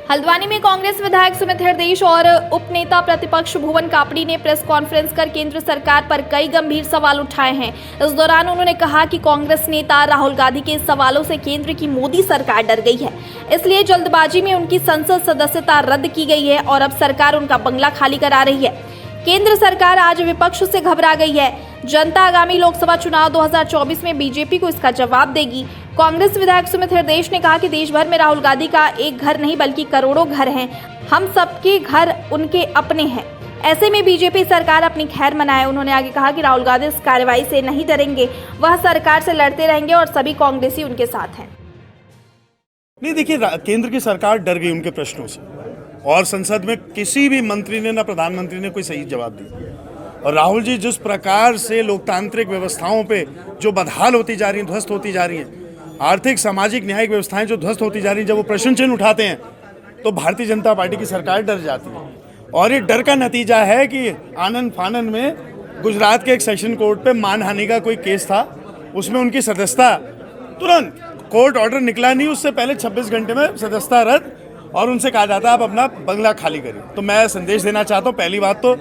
हल्द्वानी में कांग्रेस विधायक सुमित हृदयेश और उपनेता प्रतिपक्ष भुवन कापड़ी ने प्रेस कॉन्फ्रेंस कर केंद्र सरकार पर कई गंभीर सवाल उठाए हैं। इस दौरान उन्होंने कहा कि कांग्रेस नेता राहुल गांधी के सवालों से केंद्र की मोदी सरकार डर गई है, इसलिए जल्दबाजी में उनकी संसद सदस्यता रद्द की गई है और अब सरकार उनका बंगला खाली करा रही है। केंद्र सरकार आज विपक्ष से घबरा गई है। जनता आगामी लोकसभा चुनाव 2024 में बीजेपी को इसका जवाब देगी। कांग्रेस विधायक सुमित हृदयेश ने कहा कि देश भर में राहुल गांधी का एक घर नहीं बल्कि करोड़ों घर हैं। हम सबके घर उनके अपने हैं। ऐसे में बीजेपी सरकार अपनी खैर मनाए। उन्होंने आगे कहा कि राहुल गांधी इस कार्रवाई से नहीं डरेंगे, वह सरकार से लड़ते रहेंगे और सभी कांग्रेसी उनके साथ हैं। नहीं, देखिए, केंद्र की सरकार डर गई उनके प्रश्नों से और संसद में किसी भी मंत्री ने ना प्रधानमंत्री ने कोई सही जवाब दिया। और राहुल जी जिस प्रकार से लोकतांत्रिक व्यवस्थाओं पे जो बदहाल होती जा रही हैं, ध्वस्त होती जा रही हैं, आर्थिक सामाजिक न्यायिक व्यवस्थाएं जो ध्वस्त होती जा रही हैं, जब वो प्रश्न चिन्ह उठाते हैं तो भारतीय जनता पार्टी की सरकार डर जाती है। और ये डर का नतीजा है कि आनन फानन में गुजरात के एक सेशन कोर्ट पे मानहानि का कोई केस था, उसमें उनकी सदस्यता तुरंत कोर्ट ऑर्डर निकला नहीं, उससे पहले 26 घंटे में सदस्यता रद्द और उनसे कहा जाता है आप अपना बंगला खाली करिए। तो मैं संदेश देना चाहता हूँ, पहली बात तो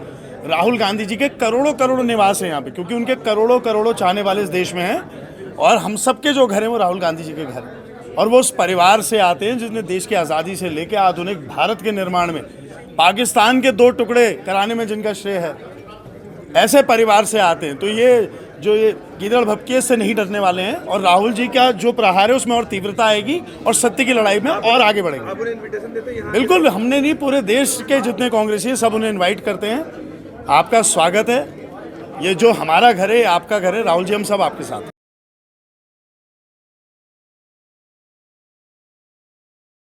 राहुल गांधी जी के करोड़ों करोड़ों निवास हैं यहाँ पे, क्योंकि उनके करोड़ों करोड़ों चाहने वाले इस देश में हैं और हम सबके जो घर हैं वो राहुल गांधी जी के घर हैं और वो उस परिवार से आते हैं जिसने देश की आज़ादी से लेकर आधुनिक भारत के निर्माण में पाकिस्तान के 2 टुकड़े कराने में जिनका श्रेय है, ऐसे परिवार से आते हैं। तो ये गिदड़ भपके से नहीं डरने वाले हैं और राहुल जी का जो प्रहार है उसमें और तीव्रता आएगी और सत्य की लड़ाई में और आगे बढ़ेंगे। बिल्कुल, हमने नहीं, पूरे देश के जितने कांग्रेसी हैं सब उन्हें इनवाइट करते हैं। आपका स्वागत है। ये जो हमारा घर है, आपका घर है। राहुल जी, हम सब आपके साथ हैं।